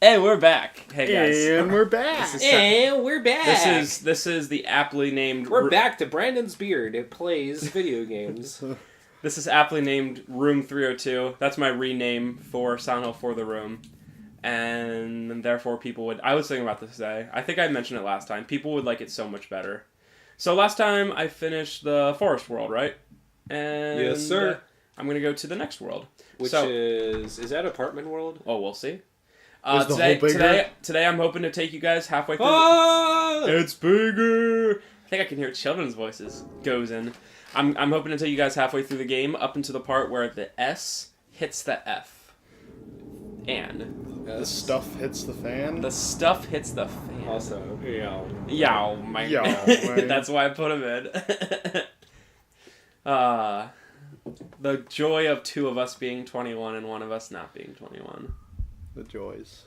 Hey, we're back. Hey guys. And we're back. This is the aptly named. We're back to Brandon's beard. It plays video games. This is aptly named Room 302. That's my rename for Silent Hill for the Room, and therefore people would. I was thinking about this today. I think I mentioned it last time. People would like it so much better. So last time I finished the Forest World, right? And yes, sir. I'm gonna go to the next world, which is that Apartment World? Oh, we'll see. Today I'm hoping to take you guys halfway through. It's bigger. I think I can hear children's voices. Goes in. I'm hoping to take you guys halfway through the game up into the part where the S hits the F. And the stuff hits the fan. The stuff hits the fan. Also, yow, man. That's why I put him in. The joy of two of us being 21 and one of us not being 21. The joys.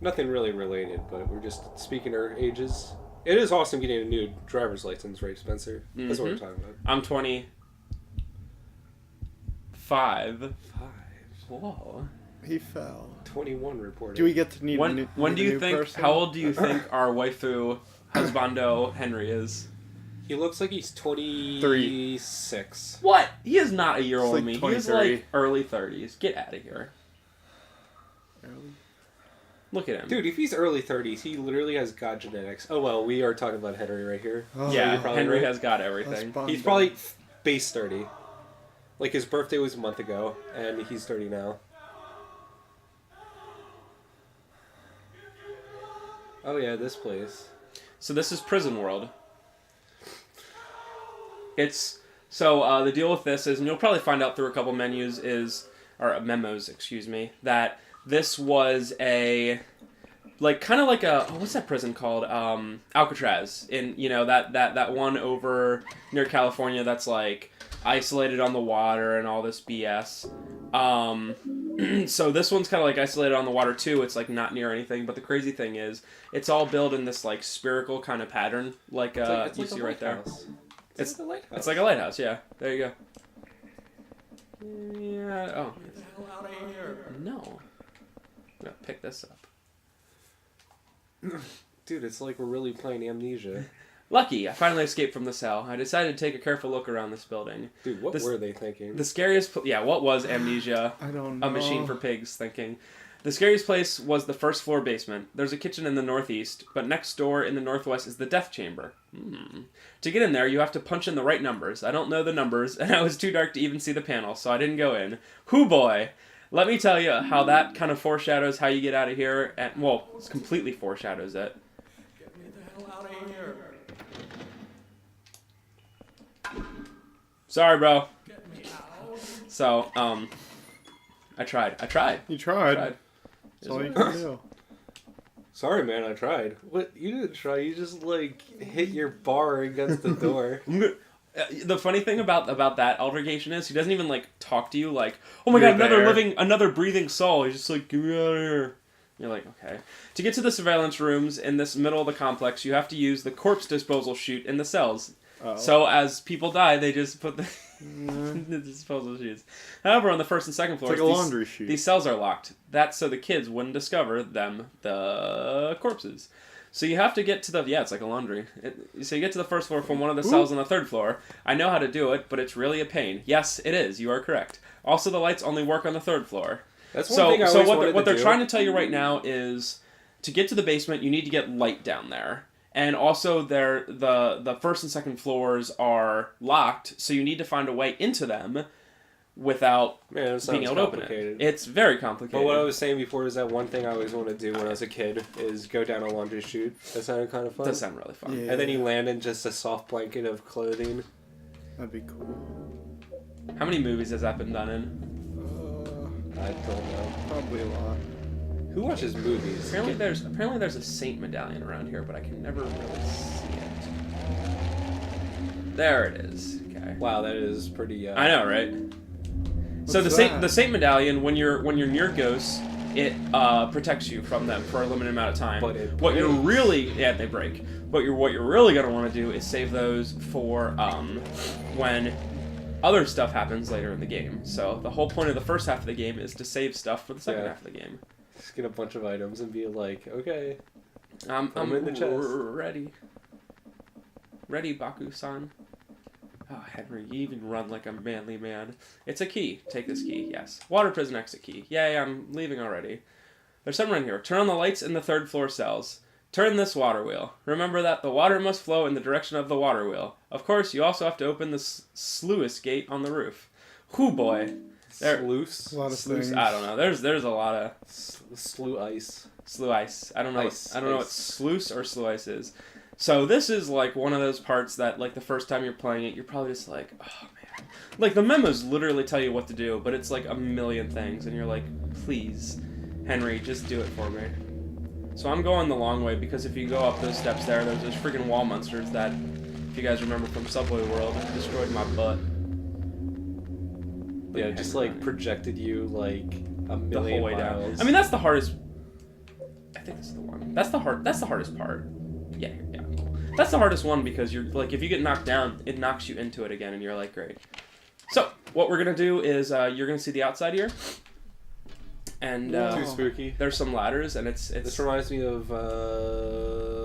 Nothing really related, but we're just speaking our ages. It is awesome getting a new driver's license, right, Spencer? Mm-hmm. That's what we're talking about. I'm 25. Whoa. He fell. 21 reported. Do we get to need a new When do you think? person? How old do you think our waifu husbando Henry is? He looks like he's 26. What? He is not a year older than me. 23. He's like early 30s. Get out of here. Look at him. Dude, if he's early 30s, he literally has God genetics. Oh, well, we are talking about Henry right here. Oh, yeah, so Henry has got everything. He's probably base 30. Like, his birthday was a month ago, and he's 30 now. Oh, yeah, this place. So this is Prison World. It's... So, the deal with this is, and you'll probably find out through a couple memos, that this was a... Like, kind of like a... what's that prison called? Alcatraz. In, that one over near California that's, like, isolated on the water and all this BS. So this one's kind of, like, isolated on the water, too. It's, like, not near anything. But the crazy thing is, it's all built in this, like, spherical kind of pattern. Like, it's you like see a right there. It's like a lighthouse. It's like a lighthouse, yeah. There you go. Yeah, oh. No. I'm gonna pick this up. Dude, it's like we're really playing Amnesia. Lucky, I finally escaped from the cell. I decided to take a careful look around this building. Dude, what were they thinking? The scariest... what was Amnesia? I don't know. A machine for pigs thinking. The scariest place was the first floor basement. There's a kitchen in the northeast, but next door in the northwest is the death chamber. To get in there, you have to punch in the right numbers. I don't know the numbers, and it was too dark to even see the panel, so I didn't go in. Hoo boy! Let me tell you how that kind of foreshadows how you get out of here, and, well, it completely foreshadows it. Get me the hell out of here. Sorry, bro. Get me out. So, I tried. You tried. That's all you can do. Sorry, man, I tried. What? You didn't try. You just, like, hit your bar against the door. The funny thing about that altercation is he doesn't even, like, talk to you like, oh my god, another breathing soul. He's just like, get me out of here. You're like, okay. To get to the surveillance rooms in this middle of the complex, you have to use the corpse disposal chute in the cells. Oh. So as people die, they just put the disposal chutes. However, on the first and second floors, it's like a laundry chute. These cells are locked. That's so the kids wouldn't discover the corpses. So you have to get to the... Yeah, it's like a laundry. So you get to the first floor from one of the cells on the third floor. I know how to do it, but it's really a pain. Yes, it is. You are correct. Also, the lights only work on the third floor. That's one thing I always wanted to do. What they're trying to tell you right now is to get to the basement, you need to get light down there. And also, the first and second floors are locked, so you need to find a way into them without being able to open it. It's very complicated. But what I was saying before is that one thing I always wanted to do when I was a kid is go down a laundry chute. That sounded kind of fun. Does sound really fun. Yeah. And then you land in just a soft blanket of clothing. That'd be cool. How many movies has that been done in? I don't know. Probably a lot. Who watches movies? Apparently there's a saint medallion around here, but I can never really see it. There it is. Okay. Wow, that is pretty. I know, right? So the saint medallion, when you're near ghosts, it protects you from them for a limited amount of time. But they break. What you're really gonna want to do is save those for when other stuff happens later in the game. So the whole point of the first half of the game is to save stuff for the second half of the game. Just get a bunch of items and be like, okay. I'm in the chest. ready. Ready, Baku-san. Oh, Henry, you even run like a manly man. It's a key. Take this key, yes. Water prison exit key. Yay, I'm leaving already. There's someone in here. Turn on the lights in the 3rd floor cells. Turn this water wheel. Remember that the water must flow in the direction of the water wheel. Of course, you also have to open the sluice gate on the roof. Whoo boy. Sluice? A lot of Sluice, things. I don't know. There's a lot of Slew ice. Slew ice. I don't know. Ice, I don't know what ice. sluice or slew ice is. So this is like one of those parts that like the first time you're playing it, you're probably just like, oh man. Like the memos literally tell you what to do, but it's like a million things, and you're like, please, Henry, just do it for me. So I'm going the long way because if you go up those steps there's those freaking wall monsters that, if you guys remember from Subway World, destroyed my butt. Yeah, just like projected you like a million The whole way miles. down. I mean, that's the hardest. I think this is the one. That's the hardest part. Yeah. That's the hardest one because you're like, if you get knocked down, it knocks you into it again, and you're like, great. So what we're gonna do is you're gonna see the outside here, and Too spooky. there's some ladders, and it's This reminds me of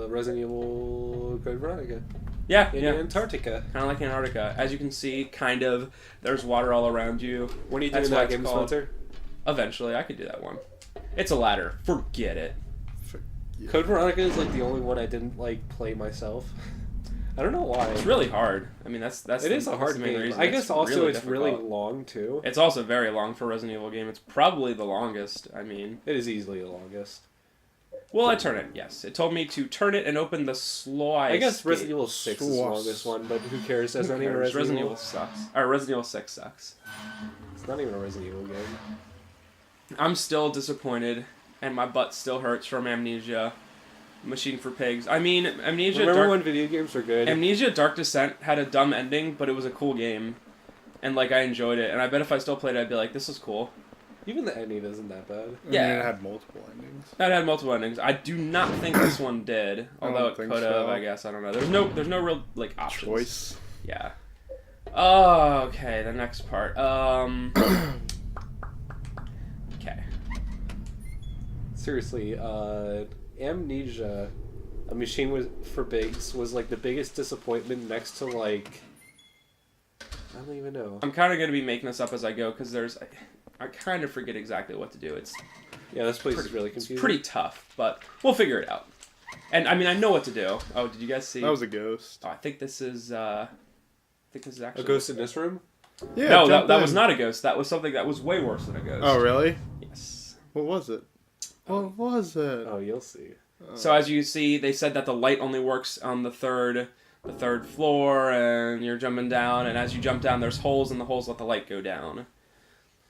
Resident Evil Code Veronica yeah, in Antarctica. kind of like Antarctica. As you can see, kind of there's water all around you. When are you That's doing what that it's game, called. Spencer? Eventually, I could do that one. It's a ladder. Forget it. Code Veronica is like the only one I didn't like play myself. I don't know why. It's really hard. I mean, that's It is a hard that's the main game. reason. I guess also it's difficult. really long too. It's also very long for a Resident Evil game. It's probably the longest. I mean, It is easily the longest. will I turn it? Yes. It told me to turn it and open the sluice. I guess Resident gate. Evil 6 is the Sloss. longest one, but who cares? That's Who not even a cares? Resident Resident Evil. Evil sucks. Or Resident Evil 6 sucks. It's not even a Resident Evil game. I'm still disappointed, and my butt still hurts from Amnesia. Machine for Pigs. I mean, Remember when video games were good? Amnesia Dark Descent had a dumb ending, but it was a cool game. And, like, I enjoyed it. And I bet if I still played it, I'd be like, this is cool. Even the ending isn't that bad. Yeah. I mean, it had multiple endings. That had multiple endings. I do not think this one did. I don't Although it think could have, so. I guess. I don't know. There's no real, like, options. Choice. Yeah. Oh, okay. The next part. Okay. Seriously, Amnesia, a machine for Biggs, was like the biggest disappointment next to like, I don't even know. I'm kind of going to be making this up as I go because I kind of forget exactly what to do. It's Yeah, this place is really confusing. pretty tough, but we'll figure it out. And I mean, I know what to do. Oh, did you guys see? That was a ghost. Oh, I think this is actually A ghost in this room? Yeah. No, jump that in. was not a ghost. That was something that was way worse than a ghost. Oh, really? Yes. What was it? What was it? Oh, you'll see. So as you see, they said that the light only works on the third floor, and you're jumping down, and as you jump down, there's holes, and the holes let the light go down,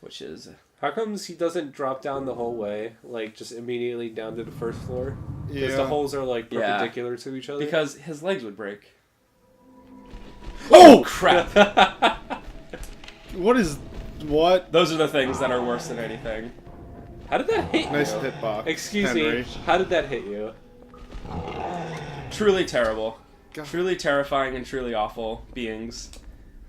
which is How comes he doesn't drop down the whole way, like just immediately down to the first floor? Because Yeah. the holes are like Yeah. perpendicular to each other. because his legs would break. Oh crap! What? Those are the things that are worse than anything. How did that hit Nice you? hitbox. Excuse Henry. me. How did that hit you? Truly terrible. God. Truly terrifying and truly awful beings,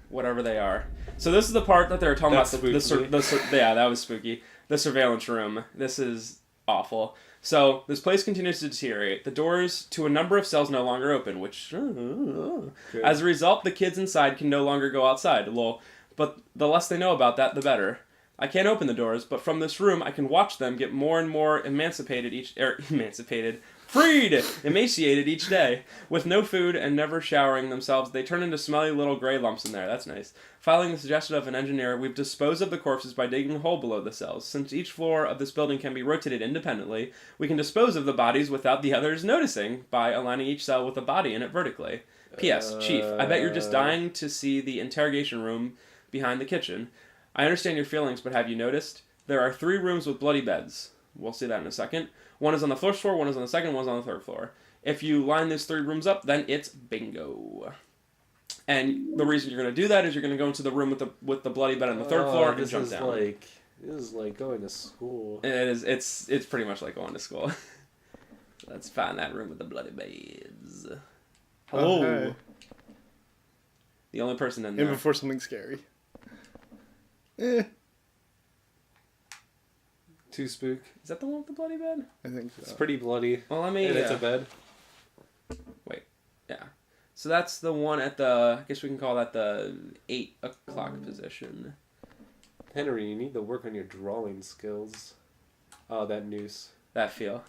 whatever they are. So this is the part that they were talking That about. spooked me. Yeah, that was spooky. The surveillance room. This is awful. So this place continues to deteriorate. The doors to a number of cells no longer open, which Good. as a result, the kids inside can no longer go outside. Lol. But the less they know about that, the better. I can't open the doors, but from this room, I can watch them get more and more emancipated, emaciated each day. With no food and never showering themselves, they turn into smelly little gray lumps in there. That's nice. Following the suggestion of an engineer, we've disposed of the corpses by digging a hole below the cells. Since each floor of this building can be rotated independently, we can dispose of the bodies without the others noticing by aligning each cell with a body in it vertically. P.S. Chief, I bet you're just dying to see the interrogation room behind the kitchen. I understand your feelings, but have you noticed? There are 3 rooms with bloody beds. We'll see that in a second. One is on the first floor, one is on the second, one is on the third floor. If you line these 3 rooms up, then it's bingo. And the reason you're going to do that is you're going to go into the room with the bloody bed on the third floor and this jump is down. Like, this is like going to school. It's pretty much like going to school. Let's find that room with the bloody beds. Hello. Oh, hey. The only person in And there. before something scary. Too spook. Is that the one with the bloody bed? I think so. It's pretty bloody. Well, let me... And it's a bed. Wait. Yeah. So that's the one at the... I guess we can call that the 8 o'clock position. Henry, you need to work on your drawing skills. Oh, that noose. That feel.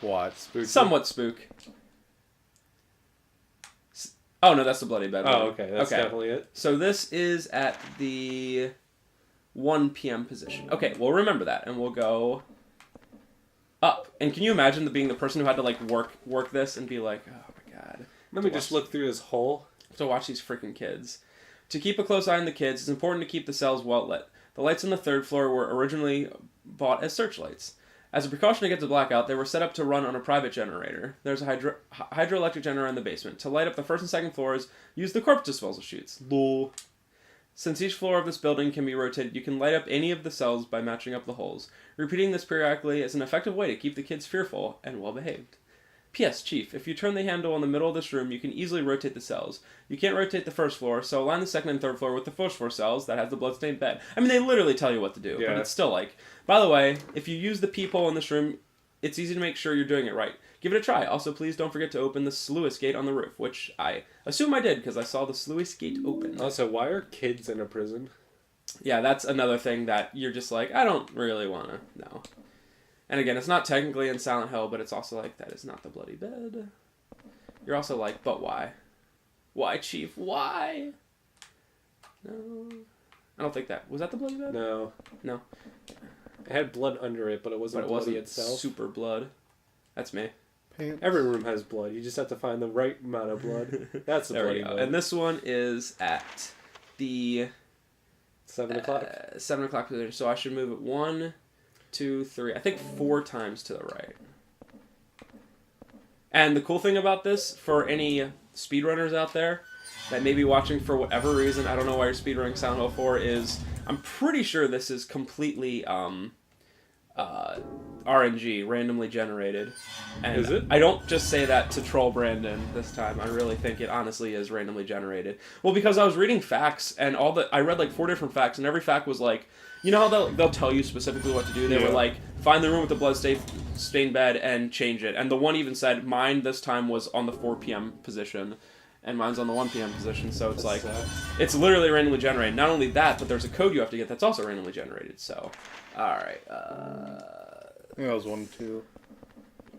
What? Spooky. Somewhat spook. Oh, no, that's the bloody bed. Oh, okay. That's okay. definitely it. So this is at the 1 p.m. position. Okay, we'll remember that, and we'll go up. And can you imagine being the person who had to, like, work this and be like, oh, my God. Let me just look through this hole. To watch these freaking kids. To keep a close eye on the kids, it's important to keep the cells well lit. The lights on the 3rd floor were originally bought as searchlights. As a precaution against a blackout, they were set up to run on a private generator. There's a hydroelectric generator in the basement. To light up the 1st and 2nd floors, use the corpus disposal chutes. Lol. Since each floor of this building can be rotated, you can light up any of the cells by matching up the holes. Repeating this periodically is an effective way to keep the kids fearful and well-behaved. P.S. Chief, if you turn the handle in the middle of this room, you can easily rotate the cells. You can't rotate the 1st floor, so align the 2nd and 3rd floor with the 1st floor cells that has the bloodstained bed. I mean, they literally tell you what to do, Yeah. but it's still like... By the way, if you use the peephole in this room, it's easy to make sure you're doing it right. Give it a try. Also, please don't forget to open the sluice gate on the roof, which I assume I did, because I saw the sluice gate open. Also, why are kids in a prison? Yeah, that's another thing that you're just like, I don't really want to know. And again, it's not technically in Silent Hill, but it's also like, that is not the bloody bed. You're also like, but why? Why, Chief? Why? No. I don't think that... Was that the bloody bed? No. No. It had blood under it, but it wasn't But it bloody wasn't itself. super blood. That's me. Pants. Every room has blood. You just have to find the right amount of blood. That's the There bloody we go. blood. And this one is at the... 7 o'clock? 7 o'clock position. So I should move it 1, 2, 3. I think 4 times to the right. And the cool thing about this, for any speedrunners out there that may be watching for whatever reason, I don't know why you're speedrunning Silent Hill 4, is I'm pretty sure this is completely RNG, randomly generated. And Is it? I don't just say that to troll Brandon this time. I really think it honestly is randomly generated. Well, because I was reading facts, and I read like 4 different facts, and every fact was like, you know how they'll tell you specifically what to do? They were like, find the room with the blood-stained bed and change it. And the one even said, mine this time was on the 4 p.m. position, and mine's on the 1 p.m. position. So it's like, it's literally randomly generated. Not only that, but there's a code you have to get that's also randomly generated. So, alright. I think that was 1, 2.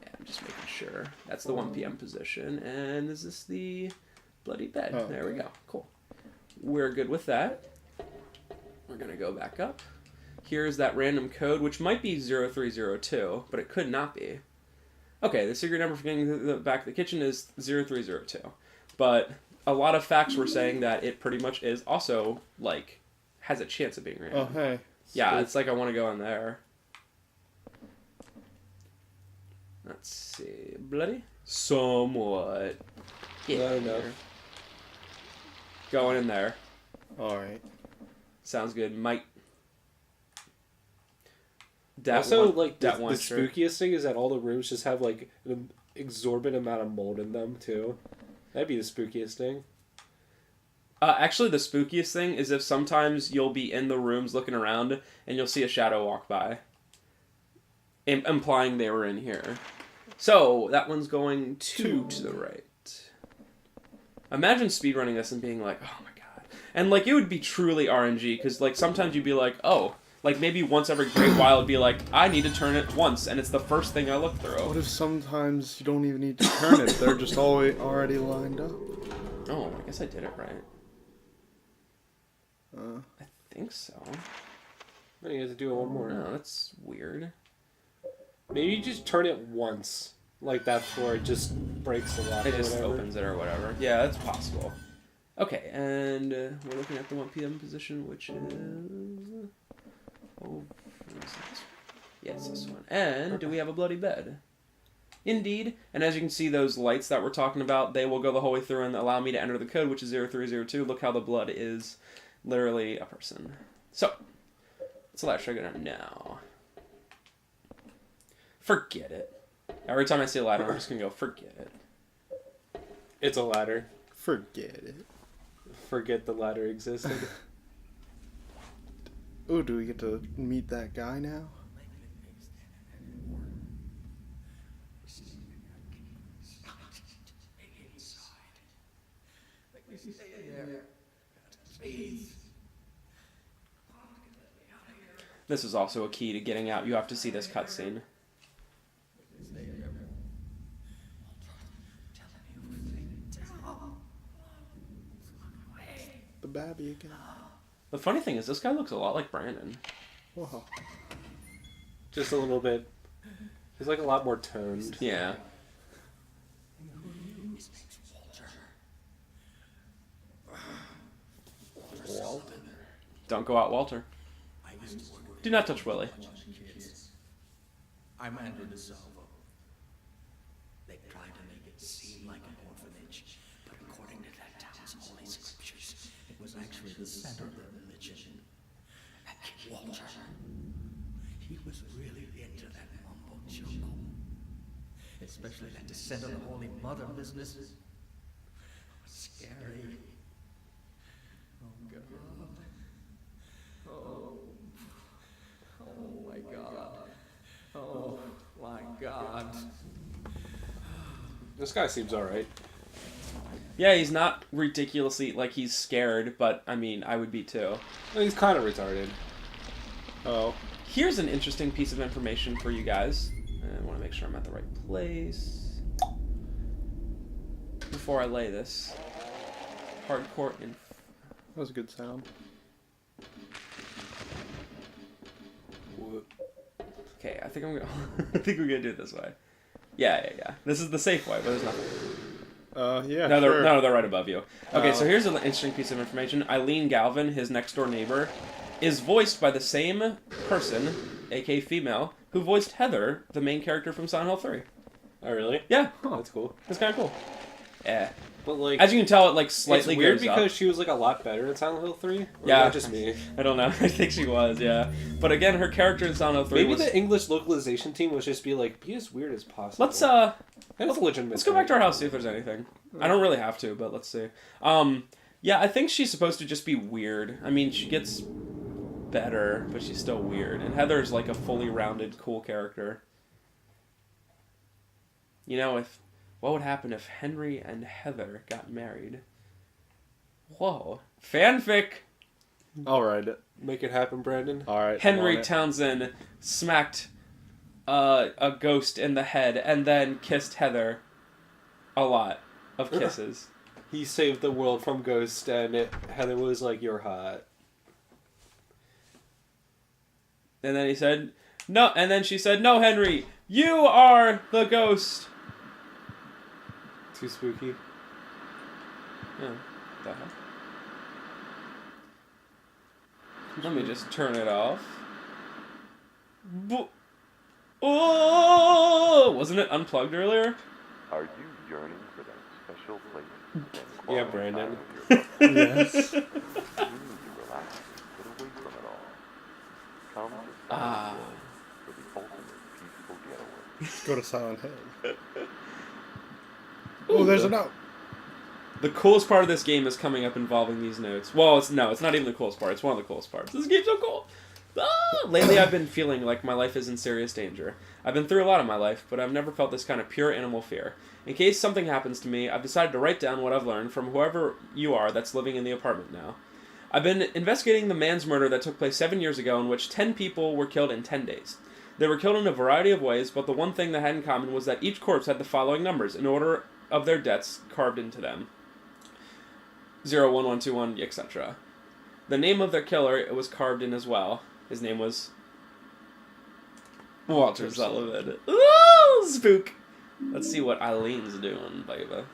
Yeah, I'm just making sure. That's the 1 p.m. position. And is this the bloody bed? Oh, There we okay. go. Cool. We're good with that. We're going to go back up. Here's that random code, which might be 0302, but it could not be. Okay, the secret number for getting to the back of the kitchen is 0302. But a lot of facts were saying that it pretty much is also, like, has a chance of being random. Oh, hey. Yeah, it's like I want to go in there. Let's see. Bloody? Somewhat. Not enough. Going in there. Alright. Sounds good. Might. Also, like, the sure. spookiest thing is that all the rooms just have, like, an exorbitant amount of mold in them, too. That'd be the spookiest thing. Actually, the spookiest thing is if sometimes you'll be in the rooms looking around and you'll see a shadow walk by. Implying they were in here. So, that one's going 2 to the right. Imagine speedrunning this and being like, oh my god. And, like, it would be truly RNG, because, like, sometimes you'd be like, oh, like, maybe once every great while it'd be like, I need to turn it once, and it's the first thing I look through. What if sometimes you don't even need to turn it? They're just already lined up. Oh, I guess I did it right. I think so. Then you have to do it one more. No, that's weird. Maybe you just turn it once. Like that floor, it just breaks a lot. It or just whatever. opens it or whatever. Yeah, that's possible. Okay, and we're looking at the 1 p.m. position, which is... Oh, what is this? Yes, this one. And do we have a bloody bed? Indeed. And as you can see, those lights that we're talking about, they will go the whole way through and allow me to enter the code, which is 0302. Look how the blood is literally a person. So, let's allow Sugar now. Forget it. Every time I see a ladder, I'm just going to go, forget it. It's a ladder. Forget it. Forget the ladder existed. Oh, do we get to meet that guy now? This is also a key to getting out. You have to see this cutscene. The babby again. The funny thing is, this guy looks a lot like Brandon. Whoa. Just a little bit. He's like a lot more toned. Yeah. Walton. Don't go out, Walter. Do not touch Willie. I managed to salvo. They tried to make it seem like an orphanage, but according to that town's holy scriptures, it was actually the center of their religion. That kid Walter, he was really into that mumbo jumbo, especially that descent of the Holy Mother business. Scary. Oh God. Oh my God. Oh my God. This guy seems alright. Yeah, he's not ridiculously, like, he's scared, but, I mean, I would be too. Well, he's kind of retarded. Oh. Here's an interesting piece of information for you guys. I want to make sure I'm at the right place. Before I lay this. Hardcore inf... That was a good sound. Okay, I think I'm gonna... I think we're gonna do it this way. Yeah. This is the safe way, but there's nothing. Yeah, No, sure. they're right above you. Okay, Oh. so here's an interesting piece of information. Eileen Galvin, his next-door neighbor, is voiced by the same person, aka female, who voiced Heather, the main character from Silent Hill 3. Oh, really? Yeah, That's cool. it's kind of cool. Yeah. But, like, As you can tell, it, like, slightly it's weird goes up. because she was, like, a lot better in Silent Hill 3? Or Yeah. was that just me? I don't know. I think she was, yeah. But again, her character in Silent Hill 3 Maybe was... the English localization team was just be like, be as weird as possible. Let's, That is a legitimate let's go back to our house, see if there's anything. I don't really have to, but let's see. Yeah, I think she's supposed to just be weird. I mean, she gets better, but she's still weird. And Heather's like a fully rounded, cool character. You know, what would happen if Henry and Heather got married? Whoa. Fanfic! Alright. Make it happen, Brandon. Alright. Henry Townsend smacked a ghost in the head and then kissed Heather a lot of kisses. He saved the world from ghosts, and Heather was like, "You're hot." And then he said, "No," and then she said, "No, Henry, you are the ghost." Too spooky. Yeah, the hell? Let me just turn it off. Oh, wasn't it unplugged earlier? Are you yearning for that special place? Yeah, Brandon. Yes. You need to relax and get away from it all. Come to Ah. Silent Hill for the ultimate peaceful getaway. Let's go to Silent Hill. Oh, there's a note. The coolest part of this game is coming up involving these notes. Well, it's not even the coolest part. It's one of the coolest parts. This game's so cool. Lately, I've been feeling like my life is in serious danger. I've been through a lot in my life, but I've never felt this kind of pure animal fear. In case something happens to me, I've decided to write down what I've learned from whoever you are that's living in the apartment now. I've been investigating the man's murder that took place 7 years ago in which 10 people were killed in 10 days. They were killed in a variety of ways, but the one thing they had in common was that each corpse had the following numbers in order of their deaths carved into them. 0, 1, 1, 2, 1, etc. The name of their killer it was carved in as well. His name was Walter Sullivan. Ooh, spook! Let's see what Eileen's doing, baby.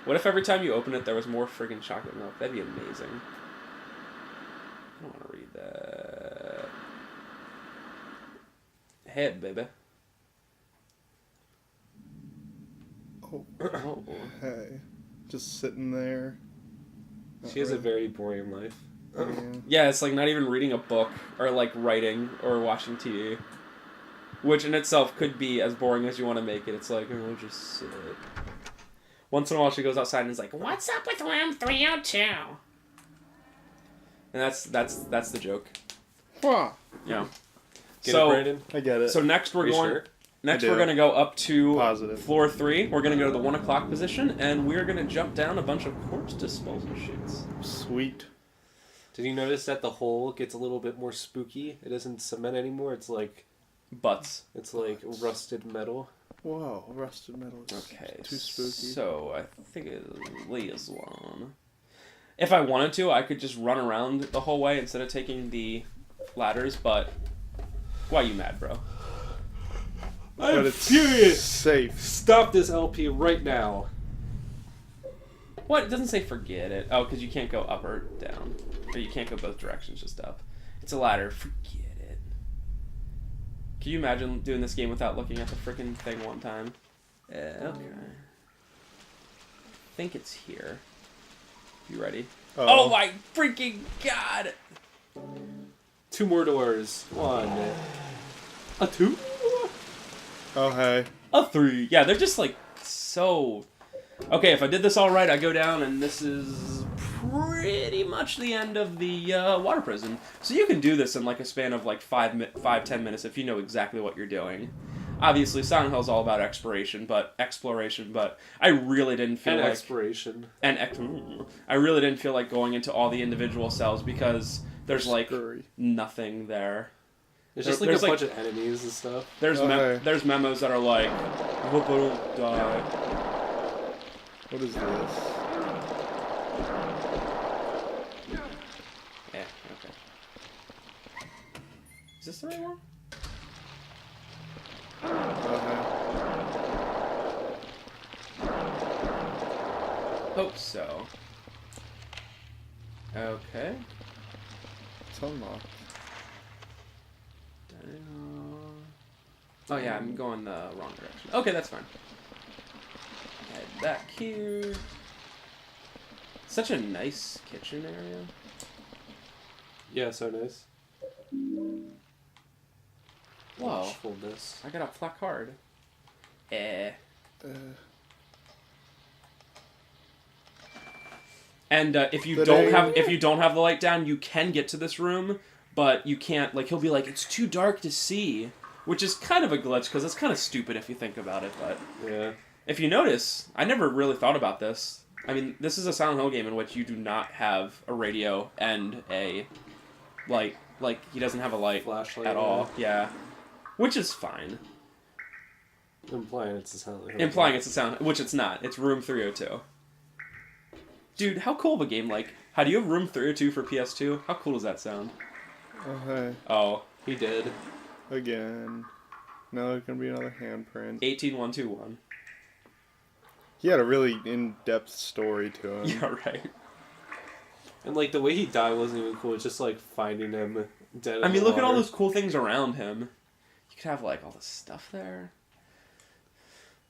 What if every time you open it there was more friggin' chocolate milk? That'd be amazing. I don't want to read that. Head, baby. Oh, Oh. hey. Just sitting there. She has a very boring life. Yeah. Yeah, it's like not even reading a book or like writing or watching TV. Which in itself could be as boring as you want to make it. It's like, oh, just sit. Once in a while she goes outside and is like, "What's up with room 302?" And that's the joke. Wow. Yeah. Get So- it, Brandon? I get it. So next we're Are you going. sure? Next I do. we're gonna go up to Positive. floor 3. We're gonna go to the 1 o'clock position, and we're gonna jump down a bunch of corpse disposal chutes. Sweet. Did you notice that the hole gets a little bit more spooky? It isn't cement anymore. It's like rusted metal. Whoa, rusted metal is Okay. too spooky. So I think it's this one. If I wanted to, I could just run around the whole way instead of taking the ladders. But why are you mad, bro? But I'm it's furious. safe. Stop this LP right now. What? It doesn't say forget it. Oh, because you can't go up or down. Or you can't go both directions, just up. It's a ladder. Forget it. Can you imagine doing this game without looking at the freaking thing one time? Okay. I think it's here. You ready? Oh my freaking god! 2 more doors. 1. A 2? Oh, hey. A 3. Yeah, they're just like so... Okay, if I did this all right, I go down and this is pretty much the end of the water prison. So you can do this in like a span of like 5-10 minutes if you know exactly what you're doing. Obviously, Silent Hill's all about exploration, but I really didn't feel like... Exploration. I really didn't feel like going into all the individual cells because there's like Scurry. nothing there. It's just like There's a like- bunch of enemies and stuff. There's Okay. there's memos that are like, hope I don't die. What is this? Yeah, okay. Is this the right one? Okay. Hope so. Okay. It's unlocked. Oh yeah, I'm going the wrong direction. Okay, that's fine. Head back here. Such a nice kitchen area. Yeah, so nice. Whoa. Watchfulness. I got a placard. And if you don't have the light down, you can get to this room, but you can't. Like he'll be like, it's too dark to see, which is kind of a glitch because it's kind of stupid if you think about it. But Yeah. if you notice, I never really thought about this. I mean, this is a Silent Hill game in which you do not have a radio and a light. Like he doesn't have a light Flashlight at all. Yeah, which is fine. Implying it's a Silent Hill. Implying it's a sound, which it's not. It's Room 302. Dude, how cool of a game, like, how do you have Room 302 for PS2? How cool does that sound? Oh, hey. Oh, He did. Again. Now there's gonna be another handprint. 18121. He had a really in-depth story to him. Yeah, right. And like the way he died wasn't even cool. It's just like finding him dead. I in mean, the look at all water. those cool things around him. You could have, like, all this stuff there.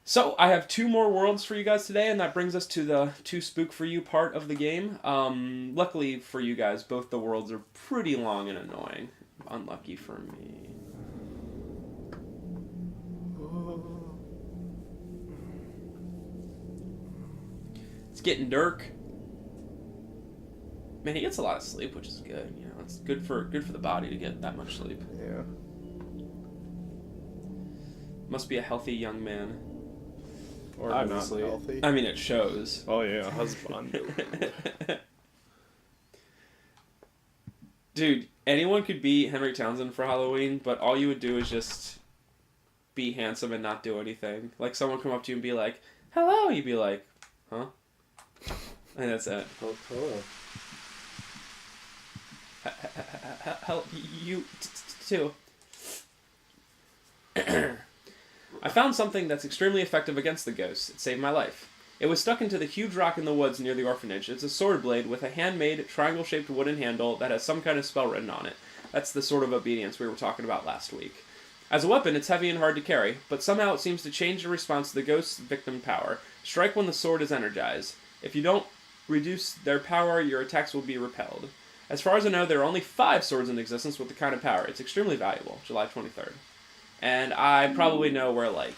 So, I have 2 more worlds for you guys today, and that brings us to the 2 Spook For You part of the game. Luckily for you guys, both the worlds are pretty long and annoying. Unlucky for me. It's getting dark. Man, he gets a lot of sleep, which is good. You know, it's good for the body to get that much sleep. Yeah. Must be a healthy young man. Or Obviously. not healthy. I mean, it shows. Oh, yeah. Husband. Dude, anyone could be Henry Townsend for Halloween, but all you would do is just be handsome and not do anything. Like, someone come up to you and be like, hello, you'd be like, huh? And that's it. Oh, hello. Help you too. I found something that's extremely effective against the ghosts. It saved my life. It was stuck into the huge rock in the woods near the orphanage. It's a sword blade with a handmade, triangle-shaped wooden handle that has some kind of spell written on it. That's the sword of obedience we were talking about last week. As a weapon, it's heavy and hard to carry, but somehow it seems to change the response to the ghost's victim power. Strike when the sword is energized. If you don't reduce their power, your attacks will be repelled. As far as I know, there are only 5 swords in existence with the kind of power. It's extremely valuable. July 23rd. And I probably know where, like,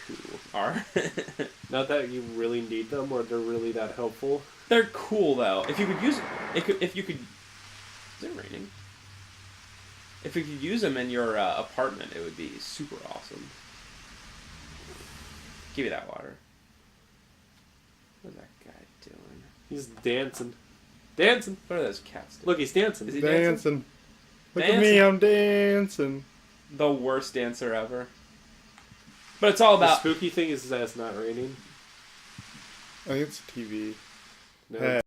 2 are. Not that you really need them or they're really that helpful. They're cool, though. If you could use... If you could... Is it raining? If you could use them in your apartment, it would be super awesome. Give me that water. What's that guy doing? He's dancing. Dancing. What are those cats doing? Look, he's dancing. Is he Dancing. Look at Dancing. me, I'm dancing. The worst dancer ever. But it's all The about... spooky thing is that it's not raining. I think it's TV. No. Hey.